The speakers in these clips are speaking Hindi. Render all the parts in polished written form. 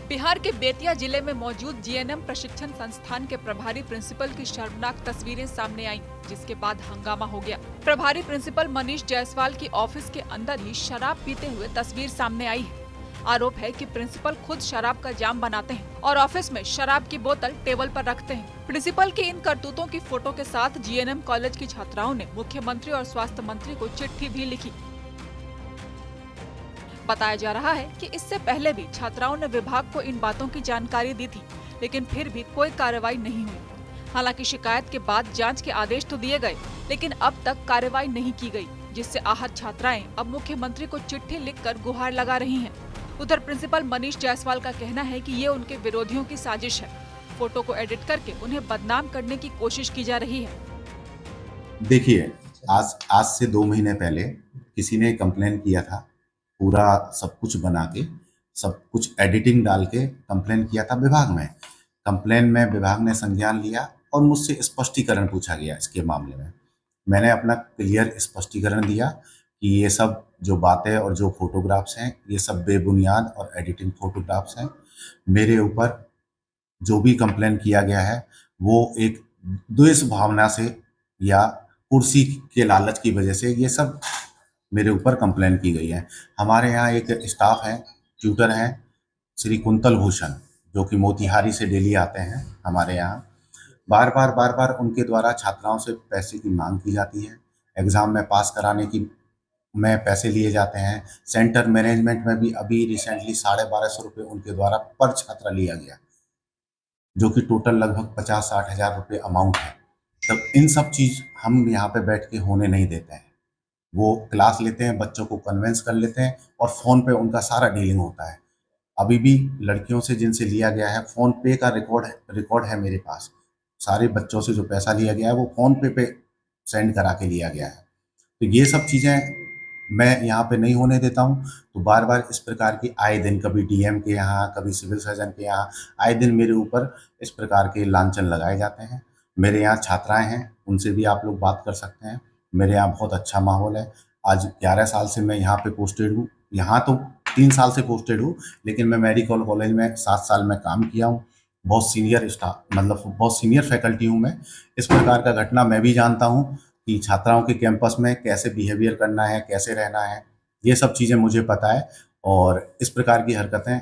बिहार के बेतिया जिले में मौजूद जीएनएम प्रशिक्षण संस्थान के प्रभारी प्रिंसिपल की शर्मनाक तस्वीरें सामने आईं, जिसके बाद हंगामा हो गया। प्रभारी प्रिंसिपल मनीष जायसवाल की ऑफिस के अंदर ही शराब पीते हुए तस्वीर सामने आई है। आरोप है कि प्रिंसिपल खुद शराब का जाम बनाते हैं और ऑफिस में शराब की बोतल टेबल पर रखते हैं। प्रिंसिपल की इन करतूतों की फोटो के साथ जीएनएम कॉलेज की छात्राओं ने मुख्यमंत्री और स्वास्थ्य मंत्री को चिट्ठी भी लिखी। बताया जा रहा है कि इससे पहले भी छात्राओं ने विभाग को इन बातों की जानकारी दी थी, लेकिन फिर भी कोई कार्रवाई नहीं हुई। हालांकि शिकायत के बाद जांच के आदेश तो दिए गए, लेकिन अब तक कार्रवाई नहीं की गई, जिससे आहत छात्राएं अब मुख्यमंत्री को चिट्ठी लिखकर गुहार लगा रही हैं। उधर प्रिंसिपल मनीष जायसवाल का कहना है कि ये उनके विरोधियों की साजिश है। फोटो को एडिट करके उन्हें बदनाम करने की कोशिश की जा रही है। देखिए, आज से 2 महीने पहले किसी ने कंप्लेन किया था, पूरा सब कुछ बना के, सब कुछ एडिटिंग डाल के कंप्लेन किया था विभाग में। कंप्लेन में विभाग ने संज्ञान लिया और मुझसे स्पष्टीकरण पूछा गया इसके मामले में। मैंने अपना क्लियर स्पष्टीकरण दिया कि ये सब जो बातें और जो फ़ोटोग्राफ्स हैं, ये सब बेबुनियाद और एडिटिंग फ़ोटोग्राफ्स हैं। मेरे ऊपर जो भी कंप्लेन किया गया है, वो एक द्वेष भावना से या कुर्सी के लालच की वजह से ये सब मेरे ऊपर कंप्लेन की गई है। हमारे यहाँ एक स्टाफ है, ट्यूटर हैं, श्री कुंतल भूषण, जो कि मोतिहारी से डेली आते हैं हमारे यहाँ। बार-बार उनके द्वारा छात्राओं से पैसे की माँग की जाती है। एग्ज़ाम में पास कराने की में पैसे लिए जाते हैं। सेंटर मैनेजमेंट में भी अभी रिसेंटली 1250 रुपये उनके द्वारा पर छात्र लिया गया, जो कि टोटल लगभग 50-60 हज़ार रुपये अमाउंट है। तब इन सब चीज़ हम यहाँ पे बैठ के होने नहीं देते हैं। वो क्लास लेते हैं, बच्चों को कन्विंस कर लेते हैं और फ़ोन पे उनका सारा डीलिंग होता है। अभी भी लड़कियों से जिनसे लिया गया है, फ़ोन पे का रिकॉर्ड है मेरे पास। सारे बच्चों से जो पैसा लिया गया है वो फ़ोन पे सेंड करा के लिया गया है। तो ये सब चीज़ें मैं यहाँ पे नहीं होने देता हूँ। तो बार-बार इस प्रकार की आए दिन कभी डीएम के यहाँ, कभी सिविल सर्जन के यहाँ, आए दिन मेरे ऊपर इस प्रकार के लांछन लगाए जाते हैं। मेरे यहाँ छात्राएँ हैं, उनसे भी आप लोग बात कर सकते हैं। मेरे यहाँ बहुत अच्छा माहौल है। आज 11 साल से मैं यहाँ पे पोस्टेड हूँ। यहाँ तो 3 साल से पोस्टेड हूँ, लेकिन मैं मेडिकल कॉलेज में 7 साल में काम किया हूँ। बहुत सीनियर स्टाफ, मतलब बहुत सीनियर फैकल्टी हूँ मैं। इस प्रकार का घटना मैं भी जानता हूँ कि छात्राओं के कैंपस में कैसे बिहेवियर करना है, कैसे रहना है, ये सब चीज़ें मुझे पता है। और इस प्रकार की हरकतें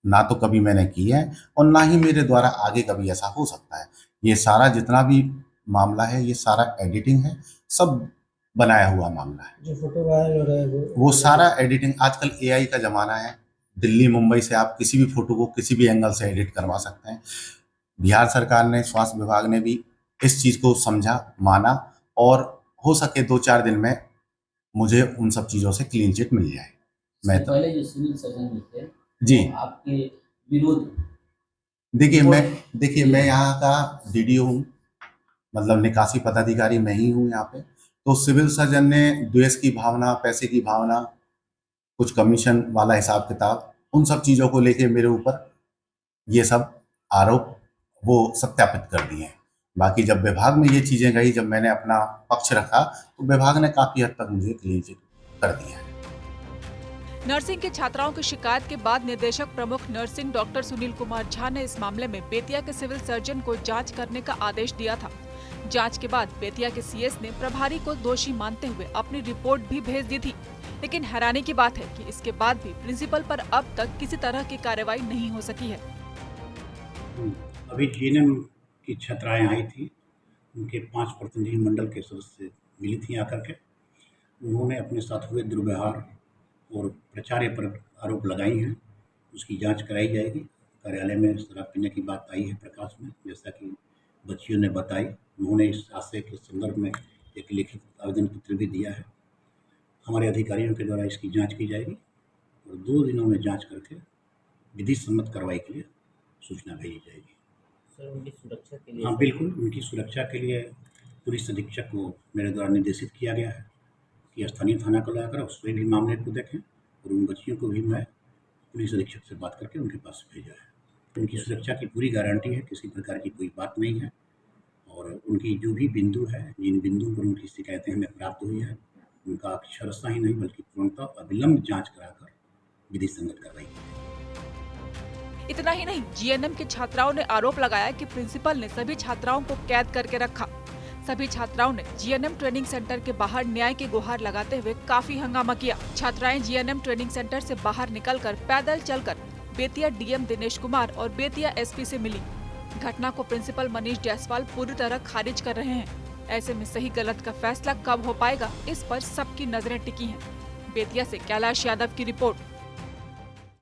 ना तो कभी मैंने की हैं और ना ही मेरे द्वारा आगे कभी ऐसा हो सकता है। ये सारा जितना भी मामला है, ये सारा एडिटिंग है, सब बनाया हुआ मामला है। जो फोटो वायरल हो रहा है वो सारा एडिटिंग, आजकल एआई का ज़माना है। दिल्ली, मुंबई से आप किसी भी फ़ोटो को किसी भी एंगल से एडिट करवा सकते हैं। बिहार सरकार ने, स्वास्थ्य विभाग ने भी इस चीज़ को समझा, माना और हो सके 2-4 दिन में मुझे उन सब चीज़ों से क्लीन चिट मिल जाए। मैं तो पहले जो सिविल सर्जन थे जी, आपके विरोध देखिए मैं यहाँ का डीडीओ हूँ, मतलब निकासी पदाधिकारी मैं ही हूँ यहाँ पे। तो सिविल सर्जन ने द्वेष की भावना, पैसे की भावना, कुछ कमीशन वाला हिसाब-किताब, उन सब चीज़ों को लेके मेरे ऊपर ये सब आरोप वो सत्यापित कर दिए हैं। बाकी जब विभाग में ये चीज़ें गई, जब मैंने अपना पक्ष रखा, तो विभाग ने काफ़ी हद तक मुझे क्लीन चिट कर दिया है। नर्सिंग की छात्राओं की शिकायत के बाद निदेशक प्रमुख नर्सिंग डॉक्टर सुनील कुमार झा ने इस मामले में बेतिया के सिविल सर्जन को जांच करने का आदेश दिया था। जांच के बाद बेतिया के सीएस ने प्रभारी को दोषी मानते हुए अपनी रिपोर्ट भी भेज दी थी, लेकिन हैरानी की बात है कि इसके बाद भी प्रिंसिपल पर अब तक किसी तरह की कार्रवाई नहीं हो सकी है। अभी जीएनएम की छात्राएं आई थी, उनके 5 प्रतिनिधि मंडल के सदस्य मिली थी आकर के। उन्होंने अपने साथ हुए दुर्व्यवहार और प्रचार्य पर आरोप लगाई हैं। उसकी जांच कराई जाएगी। कार्यालय में शराब पीने की बात आई है प्रकाश में, जैसा कि बच्चियों ने बताई। उन्होंने इस आशय के संदर्भ में एक लिखित आवेदन पत्र भी दिया है। हमारे अधिकारियों के द्वारा इसकी जांच की जाएगी और 2 दिनों में जांच करके विधि सम्मत कार्रवाई के लिए सूचना भेजी जाएगी। सर उनकी सुरक्षा के लिए हाँ, बिल्कुल, उनकी सुरक्षा के लिए पुलिस अधीक्षक को मेरे द्वारा निर्देशित किया गया है कि स्थानीय थाना को लाकर उसमें भी मामले को देखें और उन बच्चियों को भी मैं पुलिस अधीक्षक से बात करके उनके पास भेजा है। उनकी सुरक्षा की पूरी गारंटी है, किसी प्रकार की कोई बात नहीं है। और उनकी जो भी बिंदु है, जिन बिंदुओं पर उनकी शिकायतें हमें प्राप्त हुई है, उनका अक्षरशः ही नहीं बल्कि पूर्णतः अविलंब जाँच कराकर विधि संगत कार्रवाई की जाएगी। इतना ही नहीं, जीएनएम की छात्राओं ने आरोप लगाया कि प्रिंसिपल ने सभी छात्राओं को कैद करके रखा। सभी छात्राओं ने जीएनएम ट्रेनिंग सेंटर के बाहर न्याय की गुहार लगाते हुए काफी हंगामा किया। छात्राएं जीएनएम ट्रेनिंग सेंटर से बाहर निकलकर पैदल चलकर बेतिया डीएम दिनेश कुमार और बेतिया एसपी से मिली। घटना को प्रिंसिपल मनीष जायसवाल पूरी तरह खारिज कर रहे हैं। ऐसे में सही गलत का फैसला कब हो पाएगा, इस पर सबकी नजरें टिकी हैं। बेतिया से कैलाश यादव की रिपोर्ट।